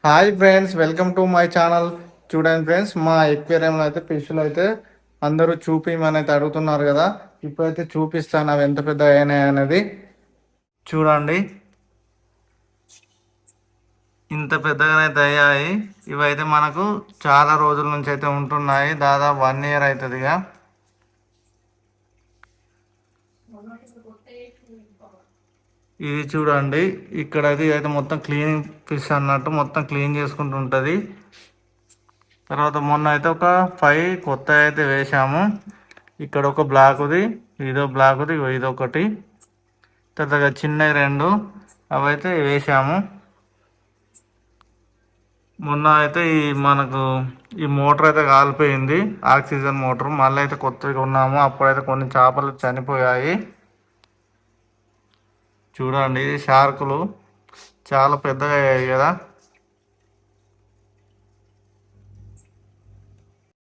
Hi friends, welcome to my channel. చూడండి friends, మా ఎక్వేరియంలో అయితే ఫిష్లు అయితే అందరూ చూపిమని అయితే అడుగుతున్నారు కదా. ఇప్పుడైతే చూపిస్తాను అవి ఎంత పెద్ద అయినాయి అనేది. చూడండి, ఇంత పెద్దగానైతే అయ్యాయి. ఇవైతే మనకు చాలా రోజుల నుంచి అయితే ఉంటున్నాయి. దాదాపు 1 year అవుతుంది ఇక. ఇది చూడండి, ఇక్కడ అయితే మొత్తం క్లీనింగ్ ఫిష్ అన్నట్టు మొత్తం క్లీన్ చేసుకుంటూ ఉంటుంది. తర్వాత మొన్న అయితే ఒక 5 కొత్త అయితే వేసాము. ఇక్కడ ఒక బ్లాక్ది, ఇదో బ్లాక్ది, ఇదొకటి, తర్వాత చిన్నవి 2 అవైతే వేసాము. మొన్న అయితే మనకు ఈ మోటార్ అయితే కాలిపోయింది, ఆక్సిజన్ మోటార్. మళ్ళీ అయితే కొత్తగా ఉన్నాము. అప్పుడైతే కొన్ని చేపలు చనిపోయాయి. చూడండి, ఇది షార్కులు చాలా పెద్దగా అయ్యాయి కదా.